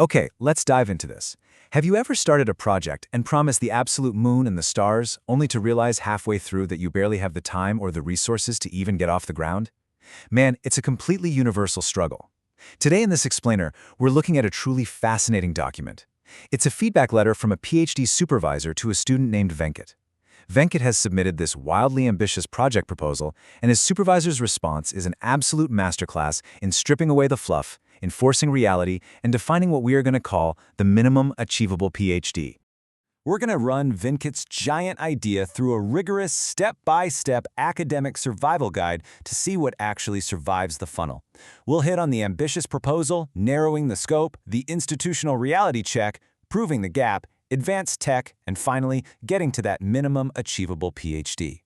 Okay, let's dive into this. Have you ever started a project and promised the absolute moon and the stars, only to realize halfway through that you barely have the time or the resources to even get off the ground? Man, it's a completely universal struggle. Today in this explainer, we're looking at a truly fascinating document. It's a feedback letter from a PhD supervisor to a student named Venkat. Venkat has submitted this wildly ambitious project proposal, and his supervisor's response is an absolute masterclass in stripping away the fluff, enforcing reality, and defining what we are going to call the minimum achievable PhD. We're going to run Venkat's giant idea through a rigorous step-by-step academic survival guide to see what actually survives the funnel. We'll hit on the ambitious proposal, narrowing the scope, the institutional reality check, proving the gap, advanced tech, and finally, getting to that minimum achievable PhD.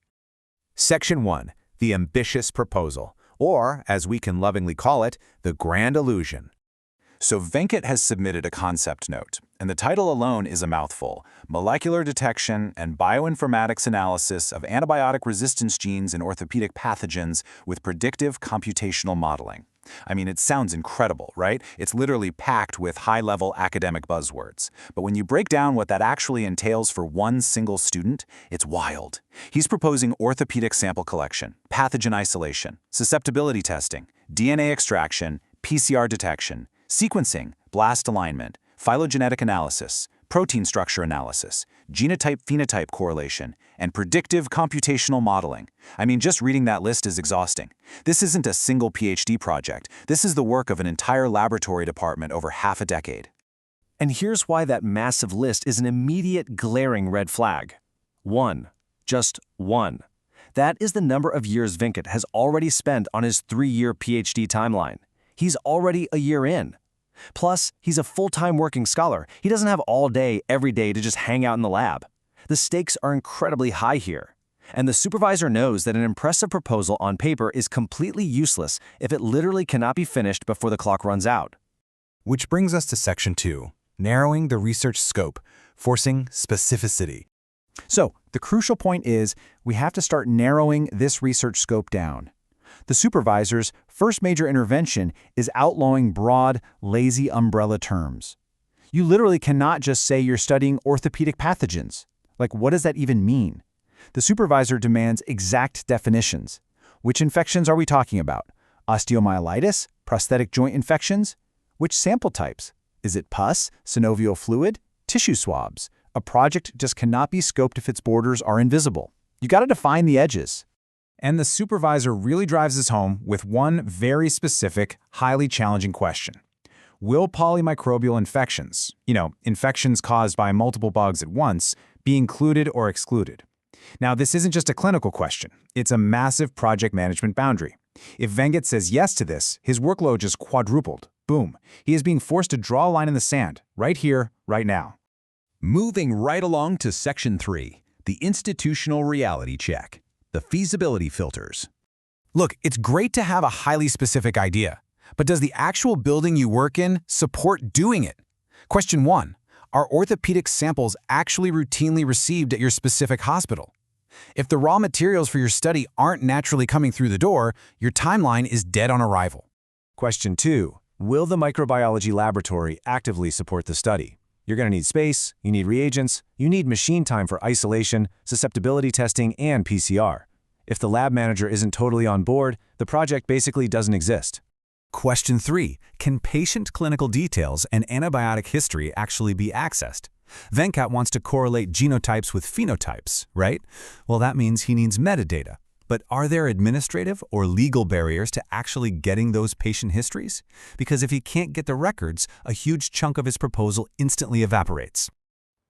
Section 1. The ambitious proposal, or, as we can lovingly call it, the grand illusion. So Venkat has submitted a concept note, and the title alone is a mouthful: Molecular Detection and Bioinformatics Analysis of Antibiotic Resistance Genes in Orthopedic Pathogens with Predictive Computational Modeling. I mean, it sounds incredible, right? It's literally packed with high-level academic buzzwords. But when you break down what that actually entails for one single student, it's wild. He's proposing orthopedic sample collection, pathogen isolation, susceptibility testing, DNA extraction, PCR detection, sequencing, blast alignment, phylogenetic analysis, protein structure analysis, genotype-phenotype correlation, and predictive computational modeling. I mean, just reading that list is exhausting. This isn't a single PhD project. This is the work of an entire laboratory department over half a decade. And here's why that massive list is an immediate glaring red flag. 1. Just 1. That is the number of years Venkat has already spent on his 3-year PhD timeline. He's already a year in. Plus, he's a full-time working scholar. He doesn't have all day, every day to just hang out in the lab. The stakes are incredibly high here. And the supervisor knows that an impressive proposal on paper is completely useless if it literally cannot be finished before the clock runs out. Which brings us to Section 2, narrowing the research scope, forcing specificity. So, the crucial point is we have to start narrowing this research scope down. The supervisor's first major intervention is outlawing broad, lazy umbrella terms. You literally cannot just say you're studying orthopedic pathogens. Like, what does that even mean? The supervisor demands exact definitions. Which infections are we talking about? Osteomyelitis? Prosthetic joint infections? Which sample types? Is it pus, synovial fluid, tissue swabs? A project just cannot be scoped if its borders are invisible. You got to define the edges. And the supervisor really drives this home with one very specific, highly challenging question. Will polymicrobial infections, infections caused by multiple bugs at once, be included or excluded? Now, this isn't just a clinical question. It's a massive project management boundary. If Venkat says yes to this, his workload just quadrupled. Boom. He is being forced to draw a line in the sand, right here, right now. Moving right along to Section 3, the institutional reality check. The feasibility filters. Look, it's great to have a highly specific idea, but does the actual building you work in support doing it? Question 1. Are orthopedic samples actually routinely received at your specific hospital? If the raw materials for your study aren't naturally coming through the door, your timeline is dead on arrival. Question 2. Will the microbiology laboratory actively support the study? You're going to need space, you need reagents, you need machine time for isolation, susceptibility testing, and PCR. If the lab manager isn't totally on board, the project basically doesn't exist. Question 3. Can patient clinical details and antibiotic history actually be accessed? Venkat wants to correlate genotypes with phenotypes, right? Well, that means he needs metadata. But are there administrative or legal barriers to actually getting those patient histories? Because if he can't get the records, a huge chunk of his proposal instantly evaporates.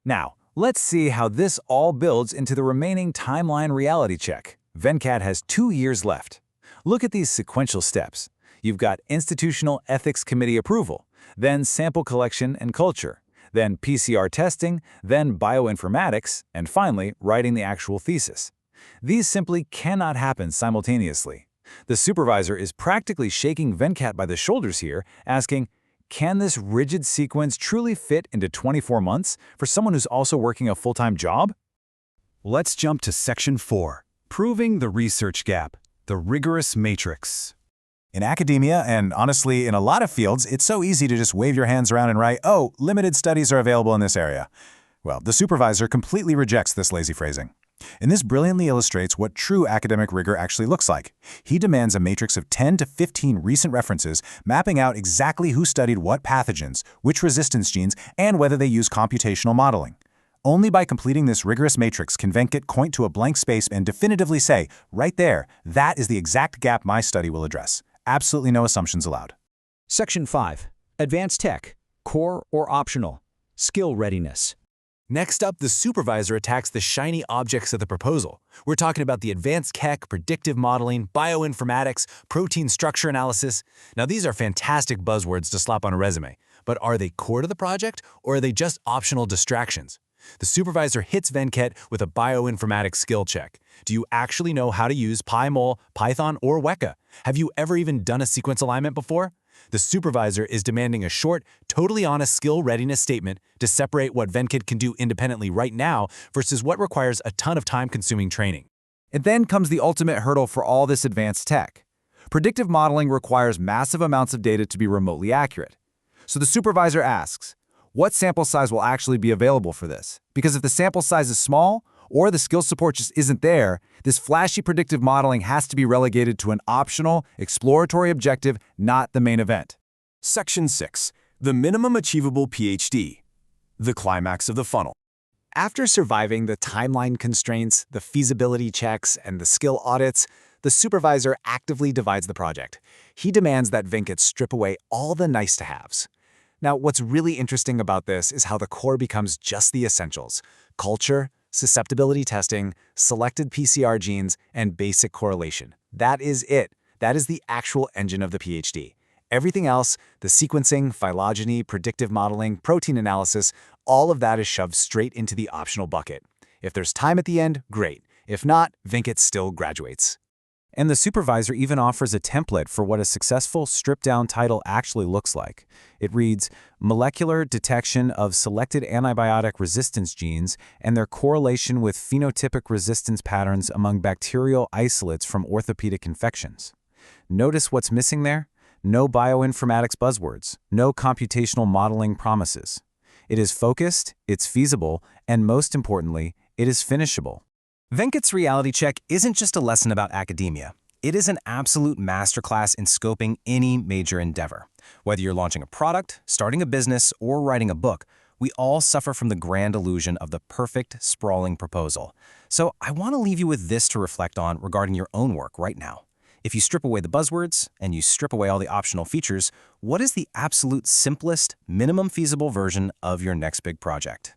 Now, let's see how this all builds into the remaining timeline reality check. Venkat has 2 years left. Look at these sequential steps. You've got Institutional Ethics Committee approval, then sample collection and culture, then PCR testing, then bioinformatics, and finally, writing the actual thesis. These simply cannot happen simultaneously. The supervisor is practically shaking Venkat by the shoulders here, asking, can this rigid sequence truly fit into 24 months for someone who's also working a full-time job? Let's jump to Section 4, proving the research gap, the rigorous matrix. In academia, and honestly in a lot of fields, it's so easy to just wave your hands around and write, "Oh, limited studies are available in this area." Well, the supervisor completely rejects this lazy phrasing. And this brilliantly illustrates what true academic rigor actually looks like. He demands a matrix of 10 to 15 recent references mapping out exactly who studied what pathogens, which resistance genes, and whether they use computational modeling. Only by completing this rigorous matrix can Venkat point to a blank space and definitively say, right there, that is the exact gap my study will address. Absolutely no assumptions allowed. Section 5. Advanced Tech, Core or Optional, Skill Readiness. Next up, the supervisor attacks the shiny objects of the proposal. We're talking about the advanced tech, predictive modeling, bioinformatics, protein structure analysis. Now, these are fantastic buzzwords to slap on a resume, but are they core to the project, or are they just optional distractions? The supervisor hits Venkat with a bioinformatics skill check. Do you actually know how to use PyMol, Python, or Weka? Have you ever even done a sequence alignment before? The supervisor is demanding a short, totally honest skill readiness statement to separate what Venkat can do independently right now versus what requires a ton of time-consuming training. And then comes the ultimate hurdle for all this advanced tech. Predictive modeling requires massive amounts of data to be remotely accurate. So the supervisor asks, what sample size will actually be available for this? Because if the sample size is small, or the skill support just isn't there, this flashy predictive modeling has to be relegated to an optional, exploratory objective, not the main event. Section 6. The Minimum Achievable PhD. The climax of the funnel. After surviving the timeline constraints, the feasibility checks, and the skill audits, the supervisor actively divides the project. He demands that Venkat strip away all the nice-to-haves. Now, what's really interesting about this is how the core becomes just the essentials: culture, susceptibility testing, selected PCR genes, and basic correlation. That is it. That is the actual engine of the PhD. Everything else, the sequencing, phylogeny, predictive modeling, protein analysis, all of that is shoved straight into the optional bucket. If there's time at the end, great. If not, Venkat still graduates. And the supervisor even offers a template for what a successful stripped-down title actually looks like. It reads, Molecular Detection of Selected Antibiotic Resistance Genes and Their Correlation with Phenotypic Resistance Patterns Among Bacterial Isolates from Orthopedic Infections. Notice what's missing there? No bioinformatics buzzwords, no computational modeling promises. It is focused, it's feasible, and most importantly, it is finishable. Venkat's reality check isn't just a lesson about academia. It is an absolute masterclass in scoping any major endeavor. Whether you're launching a product, starting a business, or writing a book, we all suffer from the grand illusion of the perfect, sprawling proposal. So I want to leave you with this to reflect on regarding your own work right now. If you strip away the buzzwords and you strip away all the optional features, what is the absolute simplest, minimum feasible version of your next big project?